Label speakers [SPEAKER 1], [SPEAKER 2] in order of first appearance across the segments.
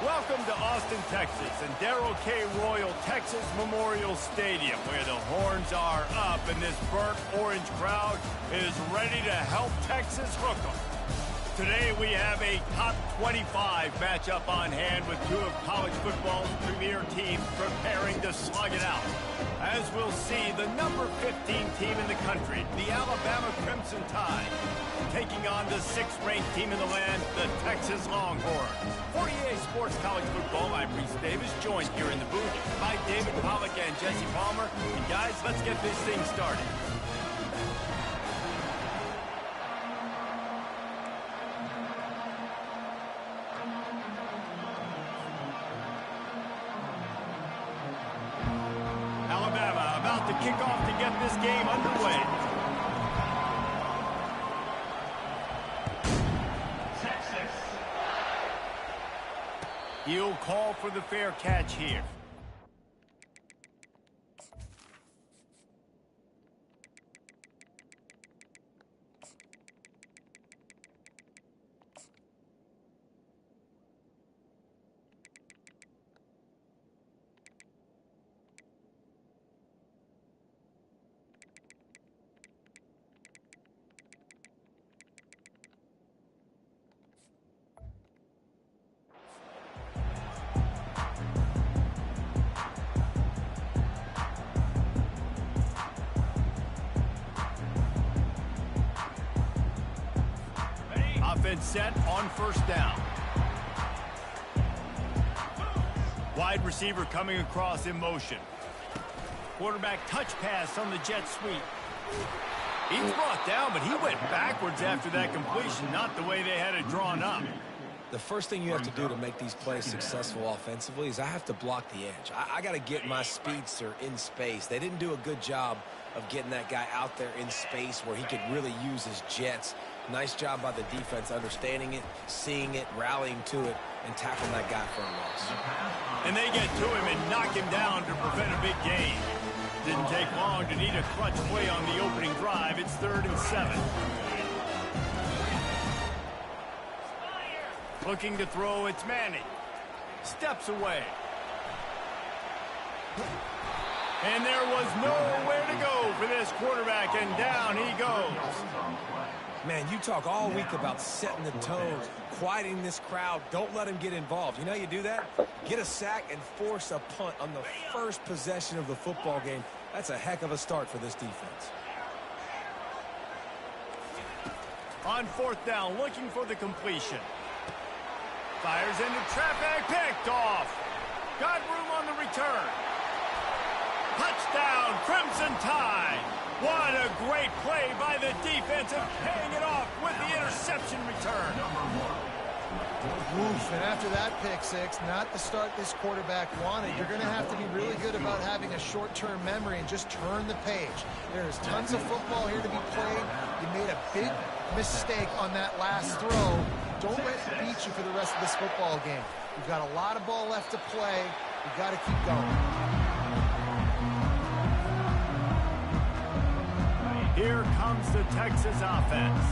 [SPEAKER 1] Welcome to Austin, Texas, and Darrell K. Royal Texas Memorial Stadium, where the horns are up and this burnt orange crowd is ready to help Texas hook 'em. Today we have a top 25 matchup on hand with two of college football's premier teams preparing to slug it out. As we'll see, the number 15 team in the country, the Alabama Crimson Tide, taking on the 6th-ranked team in the land, the Texas Longhorns. For EA Sports College Football, I'm Reese Davis, joined here in the booth by David Pollack and Jesse Palmer. And guys, let's get this thing started. Alabama about to kick off to get this game underway. He'll call for the fair catch here. Offense set on first down. Wide receiver coming across in motion. Quarterback touch pass on the jet sweep. He's brought down, but he went backwards after that completion, not the way they had it drawn up.
[SPEAKER 2] The first thing you have to do to make these plays successful offensively is I have to block the edge. I got to get my speedster in space. They didn't do a good job of getting that guy out there in space where he could really use his jets. Nice job by the defense understanding it, seeing it, rallying to it, and tackling that guy for a loss.
[SPEAKER 1] And they get to him and knock him down to prevent a big gain. Didn't take long to need a clutch play on the opening drive. It's 3rd and 7. Looking to throw, it's Manning. Steps away. And there was nowhere to go for this quarterback, and down he goes.
[SPEAKER 2] Man, you talk all week about setting the tone, quieting this crowd. Don't let him get involved. You know how you do that? Get a sack and force a punt on the first possession of the football game. That's a heck of a start for this defense.
[SPEAKER 1] On 4th down, looking for the completion. Fires into traffic, picked off. Got room on the return. Touchdown, Crimson Tide. What a great play by the defense and paying it off with the interception return.
[SPEAKER 3] Oof, and after that pick six, not the start this quarterback wanted. You're going to have to be really good about having a short-term memory and just turn the page. There's tons of football here to be played. You made a big mistake on that last throw. Don't let it beat you for the rest of this football game. You've got a lot of ball left to play. You've got to keep going.
[SPEAKER 1] Here comes the Texas offense.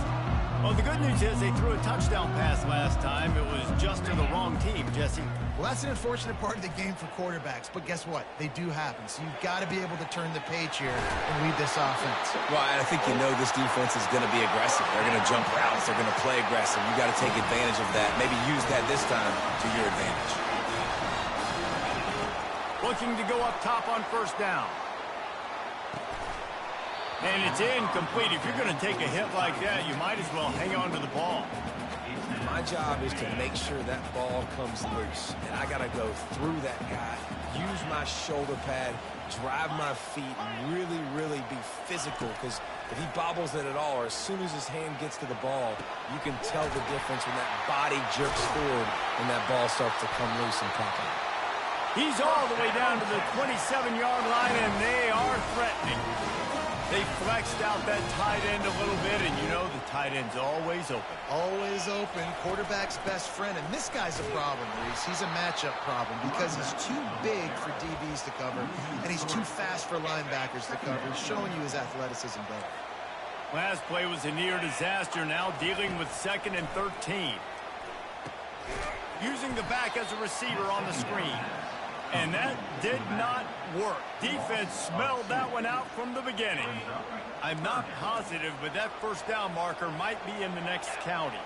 [SPEAKER 1] Well, the good news is they threw a touchdown pass last time. It was just to the wrong team, Jesse.
[SPEAKER 3] Well, that's an unfortunate part of the game for quarterbacks, but guess what? They do happen, so you've got to be able to turn the page here and lead this offense.
[SPEAKER 2] Well, and I think you know this defense is going to be aggressive. They're going to jump routes. They're going to play aggressive. You got to take advantage of that. Maybe use that this time to your advantage.
[SPEAKER 1] Looking to go up top on 1st down. And it's incomplete. If you're going to take a hit like that, you might as well hang on to the ball.
[SPEAKER 2] My job is to make sure that ball comes loose. And I got to go through that guy, use my shoulder pad, drive my feet, and really, really be physical. Because if he bobbles it at all, or as soon as his hand gets to the ball, you can tell the difference when that body jerks forward and that ball starts to come loose and pop out.
[SPEAKER 1] He's all the way down to the 27-yard line, and they are threatening. They flexed out that tight end a little bit, and you know the tight end's always open.
[SPEAKER 3] Always open. Quarterback's best friend. And this guy's a problem, Reese. He's a matchup problem because he's too big for DBs to cover, and he's too fast for linebackers to cover. He's showing you his athleticism better.
[SPEAKER 1] Last play was a near disaster, now dealing with 2nd and 13. using the back as a receiver on the screen. And that did not work. Defense smelled that one out from the beginning. I'm not positive, but that first down marker might be in the next county.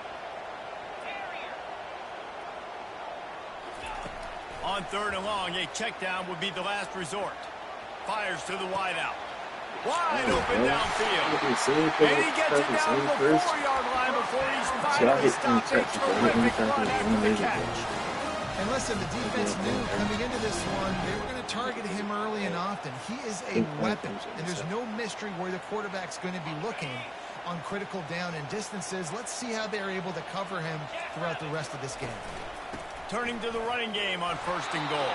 [SPEAKER 1] On 3rd and long, a check down would be the last resort. Fires to the wideout. Wide open downfield. And he gets it down to the 4-yard line before he's finally stopped a terrific run after the catch.
[SPEAKER 3] And listen, the defense knew coming into this one, they were going to target him early and often. He is a weapon, and there's no mystery where the quarterback's going to be looking on critical down and distances. Let's see how they're able to cover him throughout the rest of this game.
[SPEAKER 1] Turning to the running game on 1st and goal.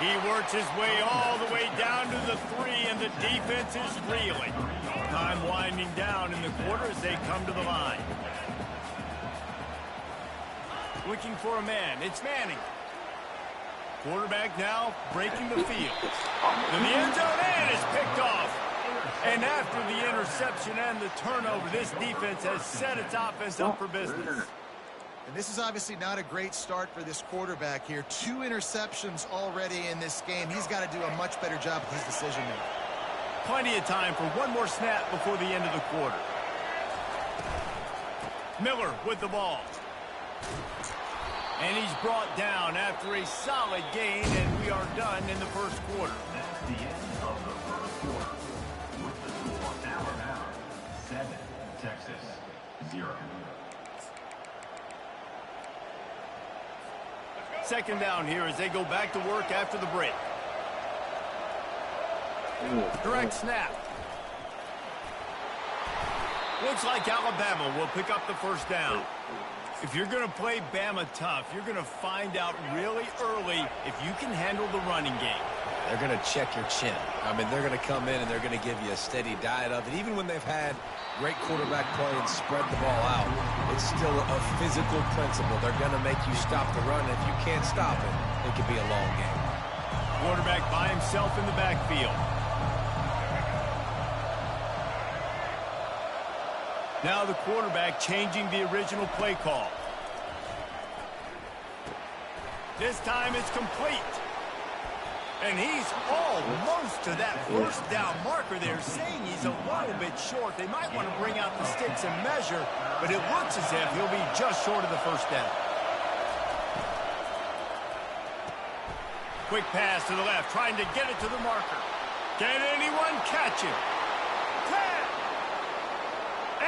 [SPEAKER 1] He works his way all the way down to the 3, and the defense is reeling. Time winding down in the quarter as they come to the line. Looking for a man. It's Manning. Quarterback now breaking the field. And the end zone and is picked off. And after the interception and the turnover, this defense has set its offense up for business.
[SPEAKER 3] And this is obviously not a great start for this quarterback here. 2 interceptions already in this game. He's got to do a much better job with his decision making.
[SPEAKER 1] Plenty of time for one more snap before the end of the quarter. Miller with the ball. And he's brought down after a solid gain, and we are done in the first quarter.
[SPEAKER 4] That's the end of the first quarter. With the score now 7, Texas 0.
[SPEAKER 1] 2nd down here as they go back to work after the break. Direct snap. Looks like Alabama will pick up the first down. If you're going to play Bama tough, you're going to find out really early if you can handle the running game.
[SPEAKER 2] They're going to check your chin. I mean, they're going to come in and they're going to give you a steady diet of it. Even when they've had great quarterback play and spread the ball out, it's still a physical principle. They're going to make you stop the run. If you can't stop it, it could be a long game.
[SPEAKER 1] Quarterback by himself in the backfield. Now the quarterback changing the original play call. This time it's complete. And he's almost to that first down marker there, saying he's a little bit short. They might want to bring out the sticks and measure, but it looks as if he'll be just short of the first down. Quick pass to the left, trying to get it to the marker. Can anyone catch him? 10.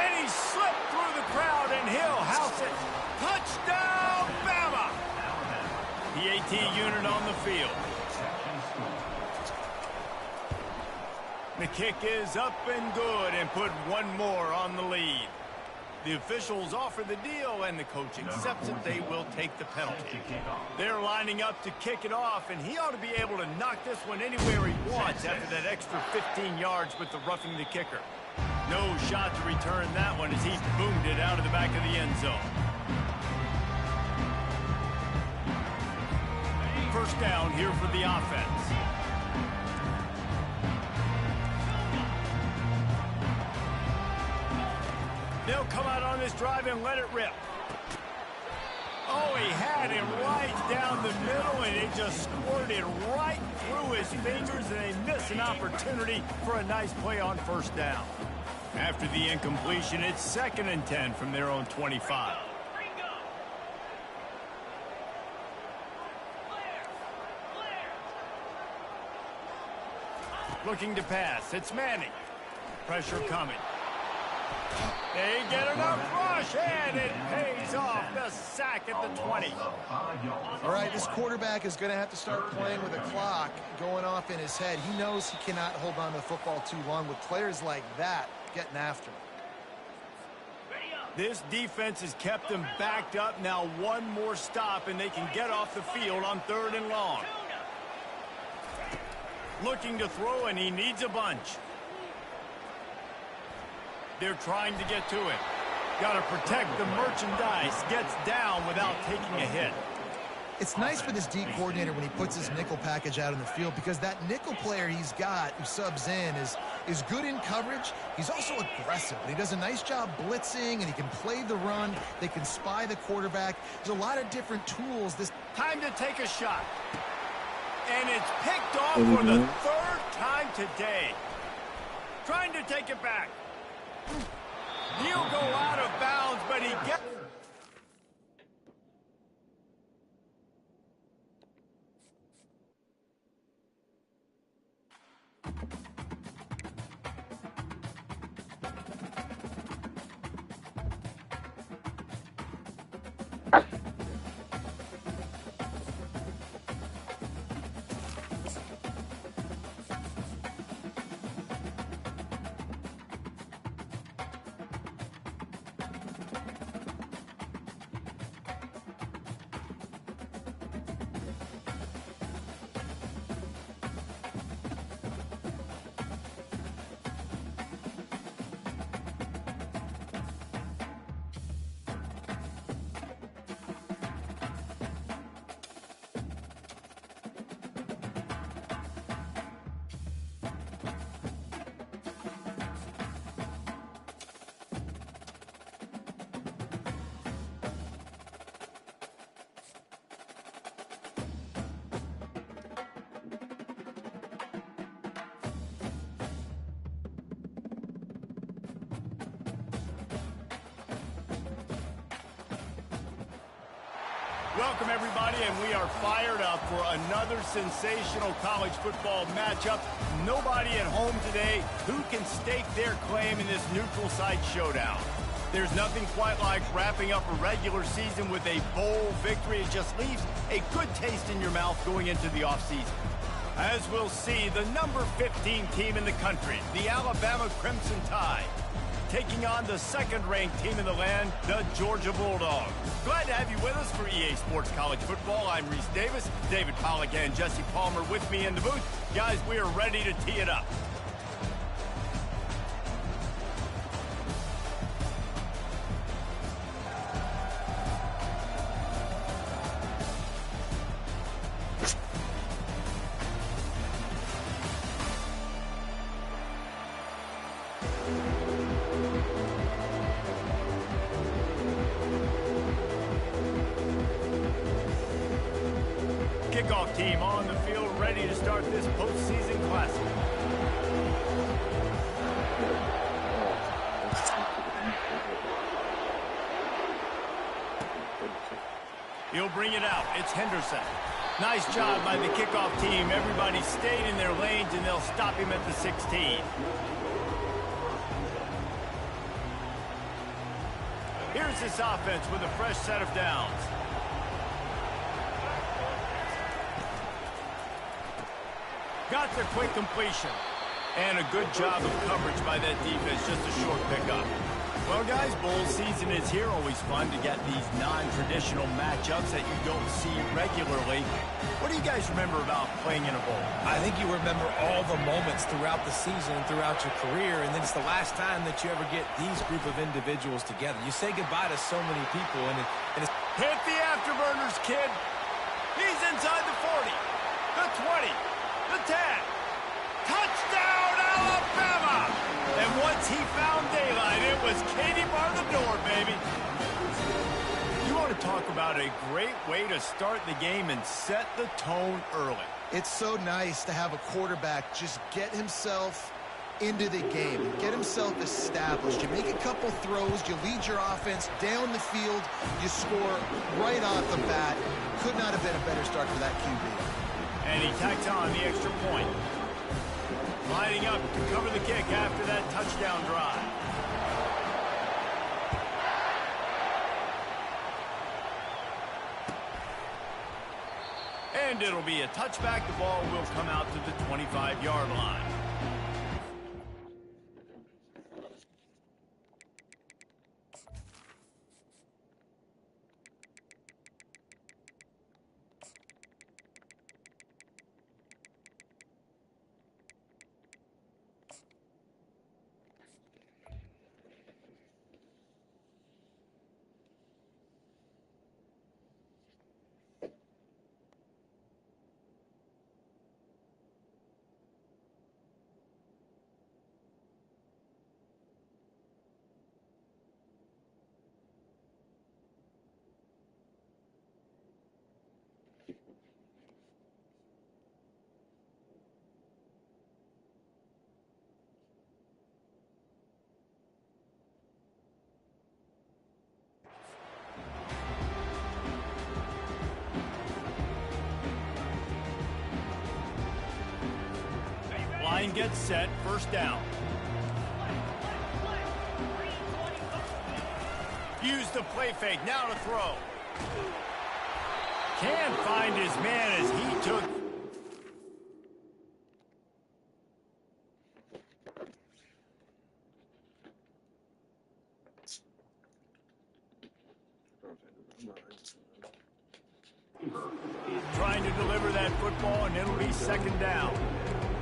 [SPEAKER 1] And he slipped through the crowd, and he'll house it. Touchdown, Bama! The AT unit on the field. The kick is up and good and put one more on the lead. The officials offer the deal, and the coach accepts it. They will take the penalty. They're lining up to kick it off, and he ought to be able to knock this one anywhere he wants after that extra 15 yards with the roughing the kicker. No shot to return that one as he boomed it out of the back of the end zone. First down here for the offense. They'll come out on this drive and let it rip. Oh, he had him right down the middle, and it just squirted right through his fingers, and they miss an opportunity for a nice play on first down. After the incompletion, it's 2nd and 10 from their own 25. Looking to pass. It's Manning. Pressure coming. They get enough rush, and it pays off. The sack at the 20.
[SPEAKER 3] All right, this quarterback is going to have to start playing with a clock going off in his head. He knows he cannot hold on to the football too long with players like that getting after him.
[SPEAKER 1] This defense has kept them backed up. Now one more stop, and they can get off the field on 3rd and long. Looking to throw, and he needs a bunch. They're trying to get to him. Got to protect the merchandise. Gets down without taking a hit.
[SPEAKER 3] It's nice for this D coordinator when he puts his nickel package out in the field because that nickel player he's got who subs in is good in coverage. He's also aggressive, and he does a nice job blitzing, and he can play the run. They can spy the quarterback. There's a lot of different tools. This
[SPEAKER 1] Time to take a shot. And it's picked off for the third time today. Trying to take it back. He'll go out of bounds, but he gets... Welcome, everybody, and we are fired up for another sensational college football matchup. Nobody at home today who can stake their claim in this neutral site showdown. There's nothing quite like wrapping up a regular season with a bowl victory. It just leaves a good taste in your mouth going into the offseason. As we'll see, the number 15 team in the country, the Alabama Crimson Tide, taking on the second-ranked team in the land, the Georgia Bulldogs. Glad to have you with us for EA Sports College Football. I'm Reese Davis, David Pollack and Jesse Palmer with me in the booth. Guys, we are ready to tee it up. Kickoff team on the field, ready to start this postseason classic. He'll bring it out. It's Henderson. Nice job by the kickoff team. Everybody stayed in their lanes, and they'll stop him at the 16. Here's this offense with a fresh set of downs. Got their quick completion. And a good job of coverage by that defense. Just a short pickup. Well, guys, bowl season is here. Always fun to get these non-traditional matchups that you don't see regularly. What do you guys remember about playing in a bowl?
[SPEAKER 2] I think you remember all the moments throughout the season, throughout your career, and then it's the last time that you ever get these group of individuals together. You say goodbye to so many people, and it's...
[SPEAKER 1] Hit the afterburners, kid. He's inside the 40, the 20, the 10. Touchdown, Alabama! And once he found daylight, it was Katie bar the door, baby. You want to talk about a great way to start the game and set the tone early.
[SPEAKER 3] It's so nice to have a quarterback just get himself into the game, get himself established. You make a couple throws, you lead your offense down the field, you score right off the bat. Could not have been a better start for that QB.
[SPEAKER 1] And he tacks on the extra point. Lining up to cover the kick after that touchdown drive. And it'll be a touchback. The ball will come out to the 25-yard line. gets set, first down. Use the play fake, now to throw. Can't find his man as he took. Trying to deliver that football, and it'll be second down.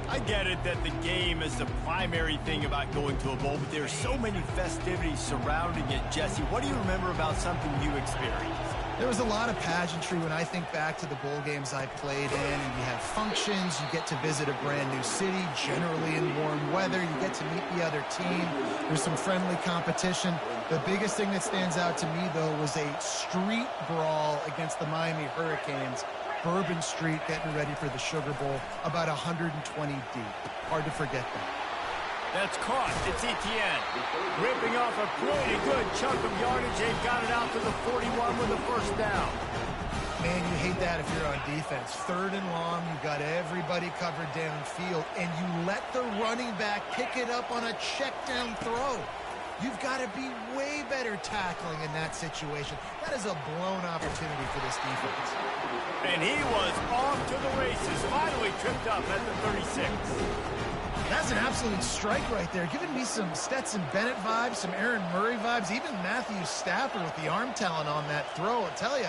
[SPEAKER 1] I get it that the game is the primary thing about going to a bowl, but there's so many festivities surrounding it. Jesse, what do you remember about something you experienced?
[SPEAKER 3] There was a lot of pageantry when I think back to the bowl games I played in, and you have functions, you get to visit a brand new city, generally in warm weather, you get to meet the other team, there's some friendly competition. The biggest thing that stands out to me, though, was a street brawl against the Miami Hurricanes. Bourbon Street getting ready for the Sugar Bowl, about 120 deep. Hard to forget that.
[SPEAKER 1] That's caught. It's Etienne. Ripping off a pretty good chunk of yardage. They've got it out to the 41 with a first down.
[SPEAKER 3] Man, you hate that if you're on defense. Third and long, you've got everybody covered downfield, and you let the running back pick it up on a check down throw. You've got to be way better tackling in that situation. That is a blown opportunity for this defense.
[SPEAKER 1] And he was off to the races, finally tripped up at the 36.
[SPEAKER 3] That's an absolute strike right there, giving me some Stetson Bennett vibes, some Aaron Murray vibes, even Matthew Stafford with the arm talent on that throw. I'll tell you,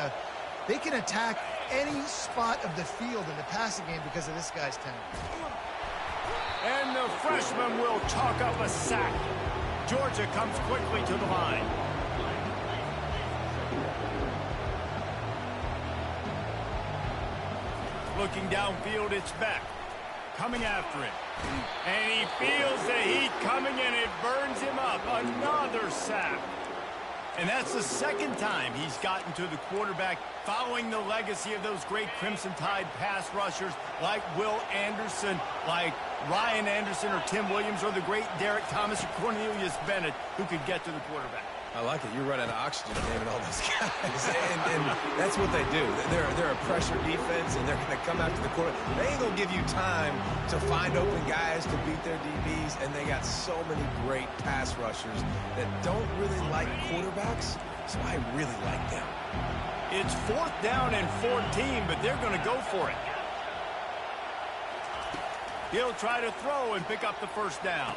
[SPEAKER 3] they can attack any spot of the field in the passing game because of this guy's talent.
[SPEAKER 1] And the freshman will chalk up a sack. Georgia comes quickly to the line. Looking downfield, it's Beck. Coming after him. And he feels the heat coming, and it burns him up. Another sack. And that's the second time he's gotten to the quarterback, following the legacy of those great Crimson Tide pass rushers like Will Anderson, like Ryan Anderson or Tim Williams, or the great Derek Thomas or Cornelius Bennett, who could get to the quarterback.
[SPEAKER 2] I like it. You run out of oxygen naming all those guys. and that's what they do. They're a pressure defense, and they're going to come after the quarterback. They ain't going to give you time to find open guys to beat their DBs, and they got so many great pass rushers that don't really like quarterbacks, so I really like them.
[SPEAKER 1] It's fourth down and 14, but they're going to go for it. He'll try to throw and pick up the first down.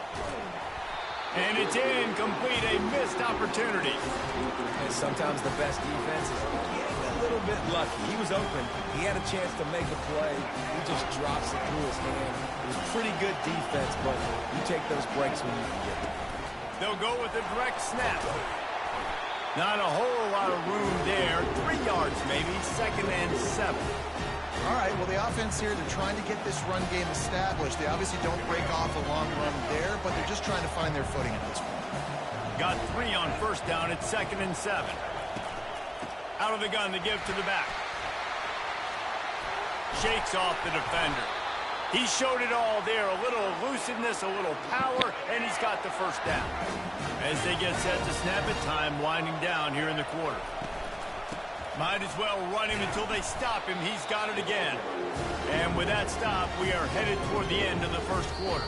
[SPEAKER 1] And it's incomplete, a missed opportunity.
[SPEAKER 2] And sometimes the best defense is getting a little bit lucky. He was open. He had a chance to make a play. He just drops it through his hand. It was pretty good defense, but you take those breaks when you can get them.
[SPEAKER 1] They'll go with a direct snap. Not a whole lot of room there. 3 yards maybe, second and 7.
[SPEAKER 3] All right, well, the offense here, they're trying to get this run game established. They obviously don't break off a long run there, but they're just trying to find their footing at this point.
[SPEAKER 1] Got 3 on first down. It's second and 7. Out of the gun to give to the back. Shakes off the defender. He showed it all there. A little elusiveness, a little power, and he's got the first down. As they get set to snap it, time winding down here in the quarter. Might as well run him until they stop him. He's got it again. And with that stop, we are headed toward the end of the first quarter.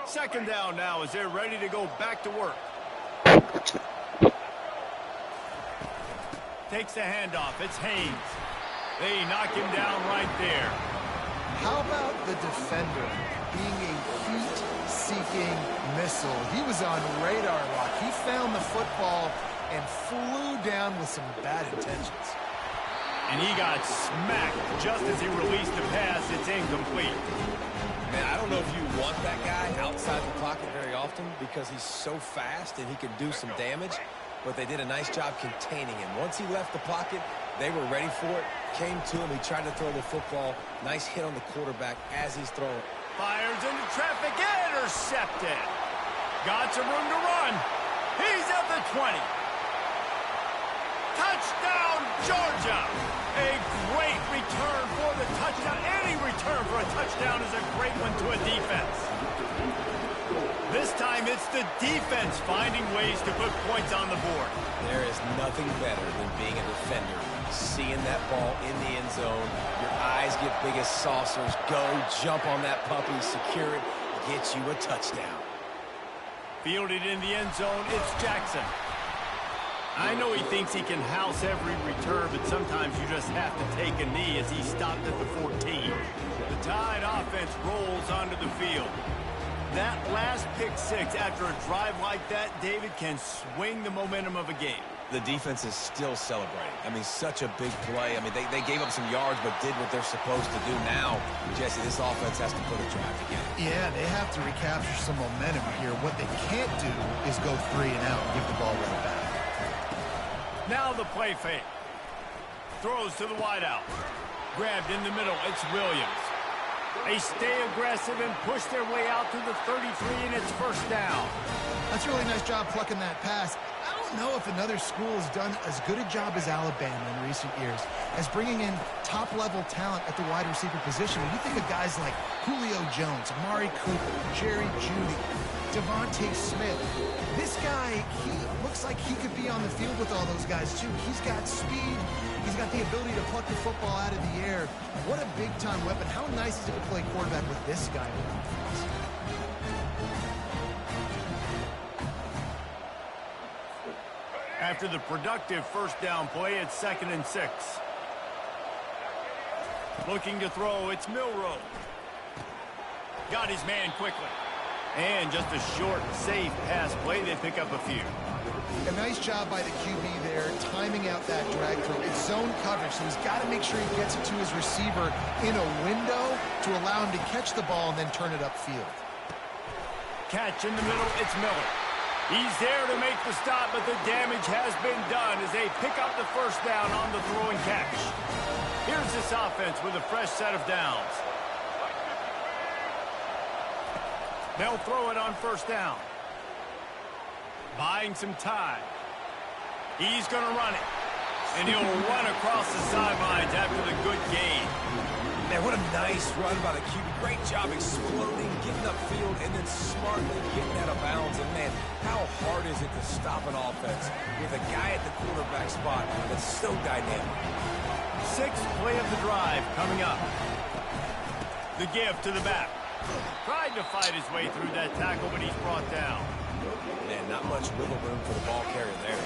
[SPEAKER 1] Second down now as they're ready to go back to work. Takes the handoff. It's Haynes. They knock him down right there.
[SPEAKER 3] How about the defender being a heat-seeking missile? He was on radar lock. He found the football and flew down with some bad intentions.
[SPEAKER 1] And he got smacked just as he released the pass. It's incomplete.
[SPEAKER 2] Man, I don't know if you want that guy outside the pocket very often because he's so fast and he can do some damage, but they did a nice job containing him. Once he left the pocket, they were ready for it, came to him, he tried to throw the football. Nice hit on the quarterback as he's throwing.
[SPEAKER 1] Fires into traffic, intercepted. Got some room to run. He's at the 20. Touchdown, Georgia. A great return for the touchdown. Any return for a touchdown is a great one to a defense. This time it's the defense finding ways to put points on the board.
[SPEAKER 2] There is nothing better than being a defender. Seeing that ball in the end zone, your eyes get big as saucers. Go, jump on that puppy, secure it, get you a touchdown.
[SPEAKER 1] Fielded in the end zone, it's Jackson. I know he thinks he can house every return, but sometimes you just have to take a knee as he stopped at the 14. The Tide offense rolls onto the field. That last pick six after a drive like that, David, can swing the momentum of a game.
[SPEAKER 2] The defense is still celebrating. I mean, such a big play. I mean, they gave up some yards but did what they're supposed to do. Now, Jesse, this offense has to put a drive together.
[SPEAKER 3] Yeah, they have to recapture some momentum here. What they can't do is go 3 and out and give the ball right back.
[SPEAKER 1] Now the play fake. Throws to the wideout. Grabbed in the middle, it's Williams. They stay aggressive and push their way out to the 33, and it's first down.
[SPEAKER 3] That's a really nice job plucking that pass. I don't know if another school has done as good a job as Alabama in recent years as bringing in top-level talent at the wide receiver position. When you think of guys like Julio Jones, Amari Cooper, Jerry Jeudy, Devontae Smith, this guy, he looks like he could be on the field with all those guys, too. He's got speed. He's got the ability to pluck the football out of the air. What a big-time weapon. How nice is it to play quarterback with this guy around for us?
[SPEAKER 1] After the productive first down play, it's 2nd and 6. Looking to throw, it's Milroe. Got his man quickly. And just a short, safe pass play, they pick up a few.
[SPEAKER 3] A nice job by the QB there, timing out that drag throw. It's zone coverage, so he's got to make sure he gets it to his receiver in a window to allow him to catch the ball and then turn it upfield.
[SPEAKER 1] Catch in the middle, it's Miller. He's there to make the stop, but the damage has been done as they pick up the first down on the throw and catch. Here's this offense with a fresh set of downs. They'll throw it on first down. Buying some time. He's going to run it. And he'll run across the sidelines after the good gain.
[SPEAKER 2] Man, what a nice run by the QB. Great job exploding, getting upfield, and then smartly getting out of bounds. And, man, how hard is it to stop an offense with a guy at the quarterback spot that's so dynamic?
[SPEAKER 1] 6th play of the drive coming up. The give to the back. Tried to fight his way through that tackle, but he's brought down.
[SPEAKER 2] Man, not much wiggle room for the ball carrier there.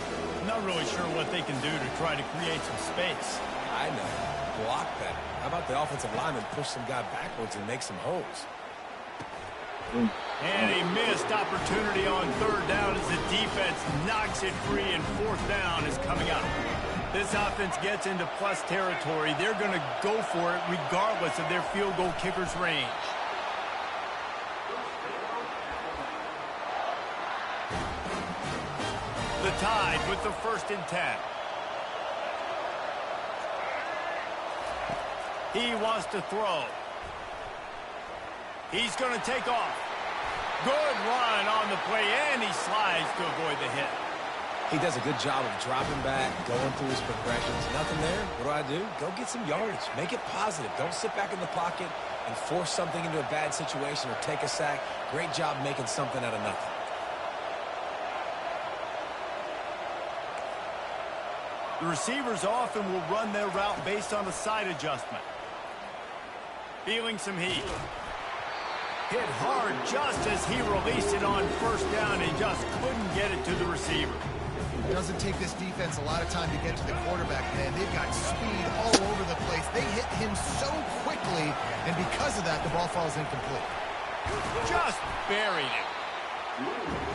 [SPEAKER 1] Not really sure what they can do to try to create some space.
[SPEAKER 2] I know. Block better. How about the offensive lineman push some guy backwards and make some holes?
[SPEAKER 1] And a missed opportunity on 3rd down as the defense knocks it free, and 4th down is coming up. This offense gets into plus territory. They're going to go for it regardless of their field goal kicker's range. The Tide with the 1st and 10. He wants to throw. He's going to take off. Good run on the play, and he slides to avoid the hit.
[SPEAKER 2] He does a good job of dropping back, going through his progressions. Nothing there. What do? Go get some yardage. Make it positive. Don't sit back in the pocket and force something into a bad situation or take a sack. Great job making something out of nothing.
[SPEAKER 1] The receivers often will run their route based on a side adjustment. Feeling some heat. Hit hard just as he released it on first down and just couldn't get it to the receiver.
[SPEAKER 3] It doesn't take this defense a lot of time to get to the quarterback, man. They've got speed all over the place. They hit him so quickly, and because of that, the ball falls incomplete.
[SPEAKER 1] Just buried it.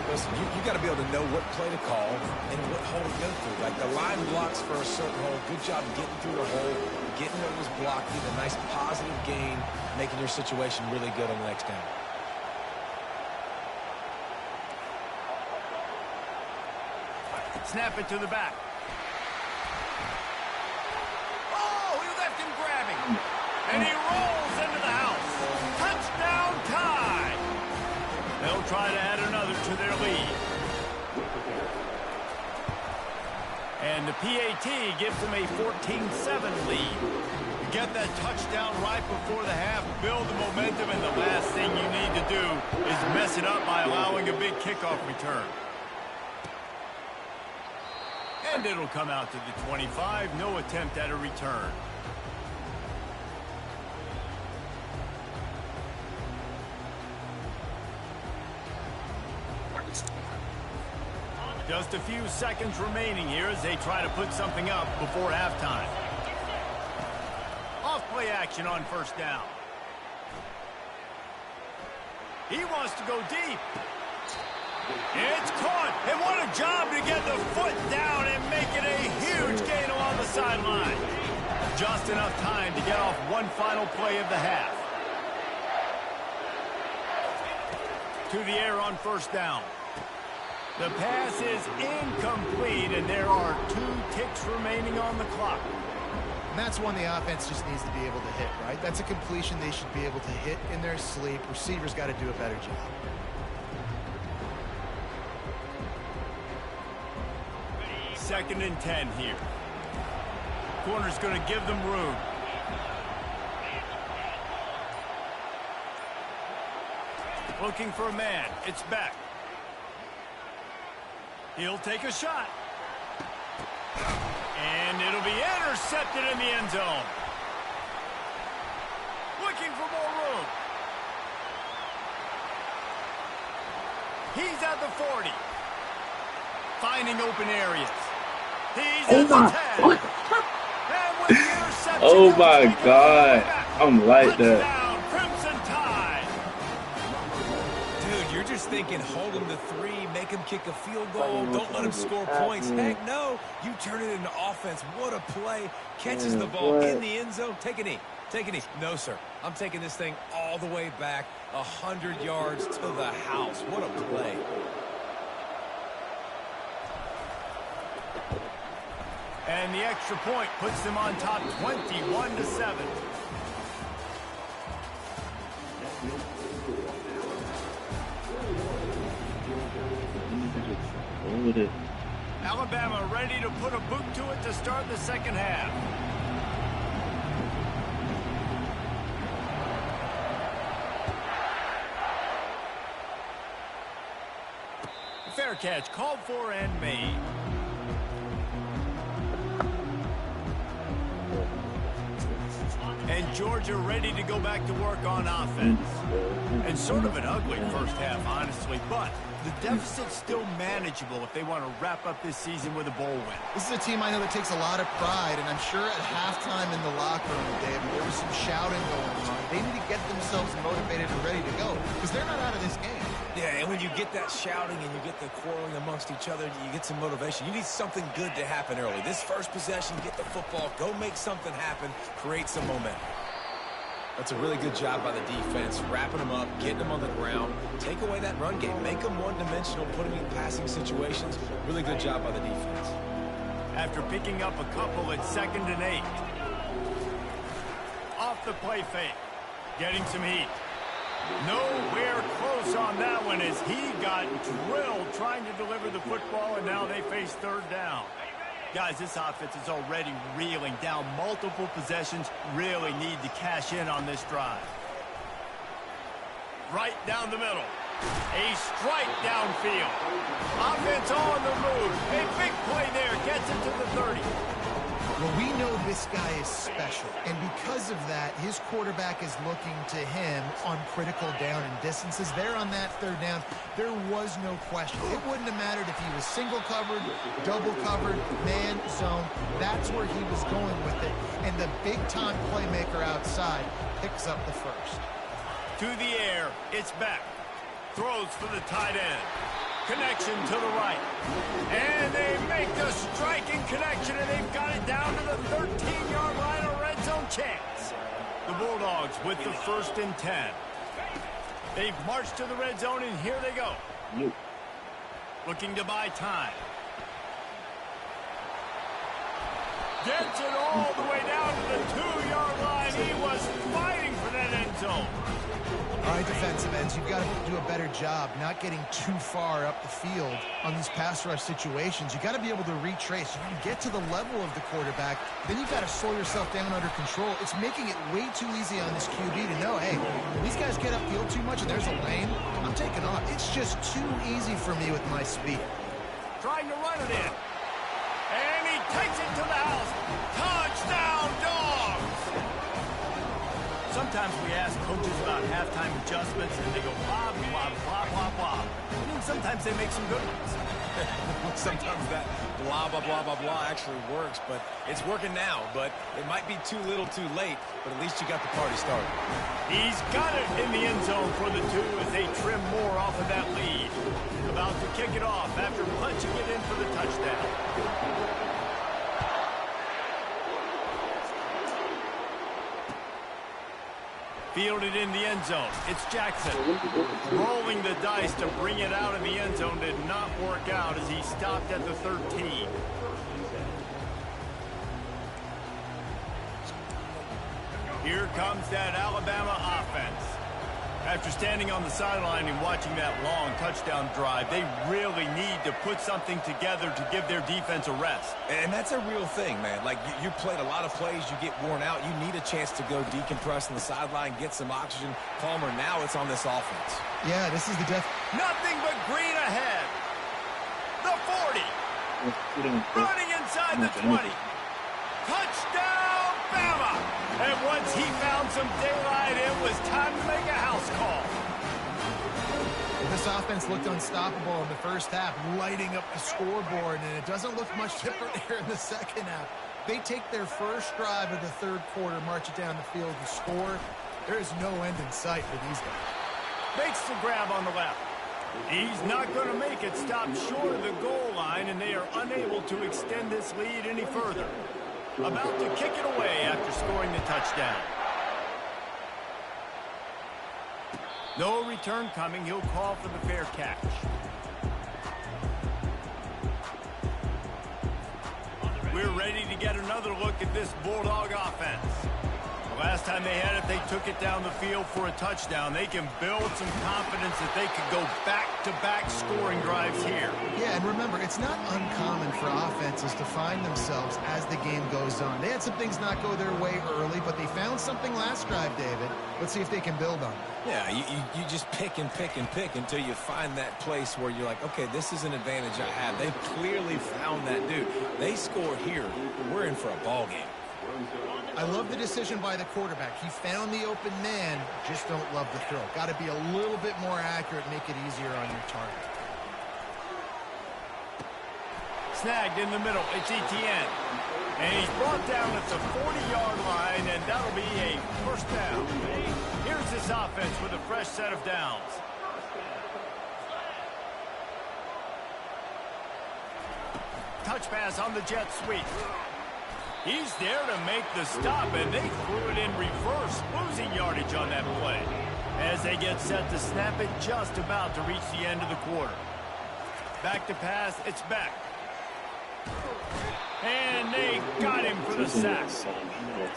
[SPEAKER 2] Listen, you got to be able to know what play to call and what hole to go through. Like the line blocks for a certain hole. Good job getting through the hole, getting what was blocked, getting a nice positive gain, making your situation really good on the next down.
[SPEAKER 1] Snap it to the back. Oh, he left him grabbing. And he rolls into the house. Touchdown Tide. They'll try to add another to their lead. And the PAT gives them a 14-7 lead. Get that touchdown right before the half, build the momentum, and the last thing you need to do is mess it up by allowing a big kickoff return. And it'll come out to the 25, no attempt at a return. Just a few seconds remaining here as they try to put something up before halftime. Off-play action on first down. He wants to go deep. It's caught, and what a job to get the foot down and make it a huge gain along the sideline. Just enough time to get off one final play of the half. To the air on first down. The pass is incomplete, and there are 2 ticks remaining on the clock.
[SPEAKER 3] And that's one the offense just needs to be able to hit, right? That's a completion they should be able to hit in their sleep. Receivers got to do a better job.
[SPEAKER 1] Second and 10 here. Corner's going to give them room. Looking for a man. It's back. He'll take a shot. And it'll be intercepted in the end zone. Looking for more room. He's at the 40. Finding open areas. He's at the 10. And with the interception,
[SPEAKER 5] oh my God. I'm like that.
[SPEAKER 1] Crimson Tide.
[SPEAKER 2] Dude, you're just thinking, hold him to 3, make him kick a field goal, don't let him score points. Heck no, you turn it into offense. What a play. Catches the ball in the end zone. Take a knee. Take a knee. No, sir. I'm taking this thing all the way back 100 yards to the house. What a play.
[SPEAKER 1] And the extra point puts them on top 21-7. Alabama ready to put a boot to it to start the second half. Fair catch called for and made. And Georgia ready to go back to work on offense. And sort of an ugly first half, honestly, but the deficit's still manageable if they want to wrap up this season with a bowl win.
[SPEAKER 3] This is a team I know that takes a lot of pride, and I'm sure at halftime in the locker room, David, there was some shouting going on. They need to get themselves motivated and ready to go, because they're not out of this game.
[SPEAKER 2] Yeah, and when you get that shouting and you get the quarreling amongst each other, you get some motivation. You need something good to happen early. This first possession, get the football, go make something happen, create some momentum. That's a really good job by the defense, wrapping them up, getting them on the ground, take away that run game, make them one-dimensional, put them in passing situations. Really good job by the defense.
[SPEAKER 1] After picking up a couple at 2nd and 8. Off the play fake, getting some heat. Nowhere close on that one as he got drilled trying to deliver the football, and now they face 3rd down. Guys, this offense is already reeling down multiple possessions. Really need to cash in on this drive. Right down the middle. A strike downfield. Offense on the move. A big play there. Gets it to the 30.
[SPEAKER 3] Well, we know this guy is special, and because of that, his quarterback is looking to him on critical down and distances. There on that 3rd down, there was no question. It wouldn't have mattered if he was single covered, double covered, man, zone. That's where he was going with it, and the big-time playmaker outside picks up the first.
[SPEAKER 1] To the air, it's back. Throws for the tight end. Connection to the right. And they make the striking connection, and they've got it down to the 13-yard line, a red zone chance. The Bulldogs with the 1st and 10. They've marched to the red zone, and here they go. Looking to buy time. Gets it all the way down to the 2-yard line. He was fighting for that end zone.
[SPEAKER 3] All right, defensive ends, you've got to do a better job not getting too far up the field on these pass rush situations. You've got to be able to retrace. You can get to the level of the quarterback, then you've got to slow yourself down under control. It's making it way too easy on this QB to know, hey, when these guys get upfield too much and there's a lane, I'm taking off. It's just too easy for me with my speed.
[SPEAKER 1] Trying to run it in. And he takes it to the house. Touchdown, Dogs! Sometimes we ask coaches about halftime adjustments, and they go blah, blah, blah, blah, blah. I mean, sometimes they make some good ones.
[SPEAKER 2] Sometimes that blah, blah, blah, blah, blah actually works, but it's working now. But it might be too little too late, but at least you got the party started.
[SPEAKER 1] He's got it in the end zone for the 2 as they trim more off of that lead. About to kick it off after punching it in for the touchdown. Fielded in the end zone. It's Jackson. Rolling the dice to bring it out of the end zone did not work out as he stopped at the 13. Here comes that Alabama offense. After standing on the sideline and watching that long touchdown drive, they really need to put something together to give their defense a rest.
[SPEAKER 2] And that's a real thing, man. Like, you played a lot of plays, you get worn out, you need a chance to go decompress on the sideline, get some oxygen. Palmer, now it's on this offense.
[SPEAKER 3] Yeah, this is the
[SPEAKER 1] Nothing but green ahead. The 40. Running inside the 20. Touchdown, Bama! And once he found some daylight, it was time to make a house call.
[SPEAKER 3] This offense looked unstoppable in the first half, lighting up the scoreboard, and it doesn't look much different here in the second half. They take their first drive of the third quarter, march it down the field to score. There is no end in sight for these guys.
[SPEAKER 1] Makes the grab on the left. He's not going to make it. Stop short of the goal line, and they are unable to extend this lead any further. About to kick it away after scoring the touchdown. No return coming. He'll call for the fair catch. We're ready to get another look at this Bulldog offense. The last time they had it, they took it down the field for a touchdown. They can build some confidence that they could go back-to-back scoring drives here.
[SPEAKER 3] Yeah, and remember, it's not uncommon for offenses to find themselves as the game goes on. They had some things not go their way early, but they found something last drive, David. Let's see if they can build on it.
[SPEAKER 2] Yeah, you just pick and pick and pick until you find that place where you're like, okay, this is an advantage I have. They've clearly found that dude. They score here. We're in for a ball game.
[SPEAKER 3] I love the decision by the quarterback. He found the open man, just don't love the throw. Got to be a little bit more accurate, make it easier on your target.
[SPEAKER 1] Snagged in the middle. It's Etienne. And he's brought down at the 40-yard line, and that'll be a first down. Here's this offense with a fresh set of downs. Touch pass on the jet sweep. He's there to make the stop, and they threw it in reverse, losing yardage on that play. As they get set to snap it, just about to reach the end of the quarter. Back to pass, it's back. And they got him for the sack.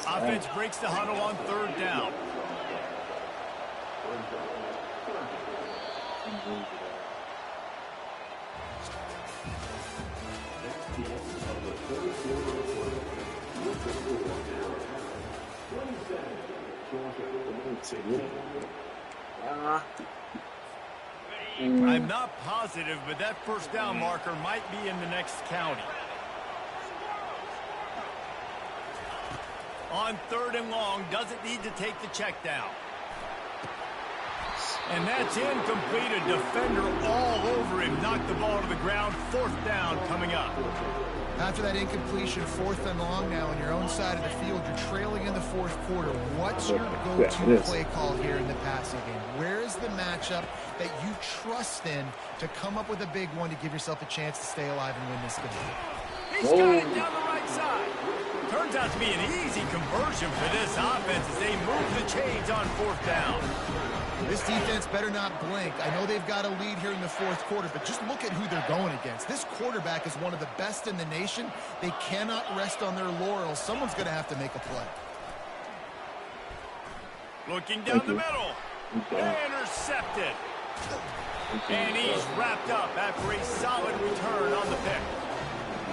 [SPEAKER 1] Offense breaks the huddle on third down. I'm not positive, but that first down marker might be in the next county. On third and long, doesn't need to take the check down. And that's incomplete. A defender all over him. Knocked the ball to the ground. Fourth down coming up.
[SPEAKER 3] After that incompletion, fourth and long now on your own side of the field, you're trailing in the fourth quarter. What's your go-to play call here in the passing game? Where is the matchup that you trust in to come up with a big one to give yourself a chance to stay alive and win this game?
[SPEAKER 1] He's got it down the right side. turns out to be an easy conversion for this offense as they move the chains on 4th down.
[SPEAKER 3] This defense better not blink. I know they've got a lead here in the 4th quarter, but just look at who they're going against. This quarterback is one of the best in the nation. They cannot rest on their laurels. Someone's going to have to make a play.
[SPEAKER 1] Looking down the middle. Intercepted. And he's wrapped up after a solid return on the pick.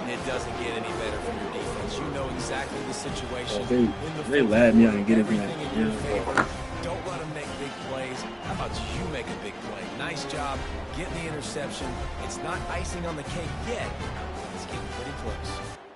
[SPEAKER 2] It doesn't get any better for your defense. You know exactly the situation.
[SPEAKER 5] They led me on and get it
[SPEAKER 2] everything
[SPEAKER 5] back.
[SPEAKER 2] in your favor. Don't let them make big plays. How about you make a big play? Nice job getting the interception. It's not icing on the cake yet. It's getting pretty close.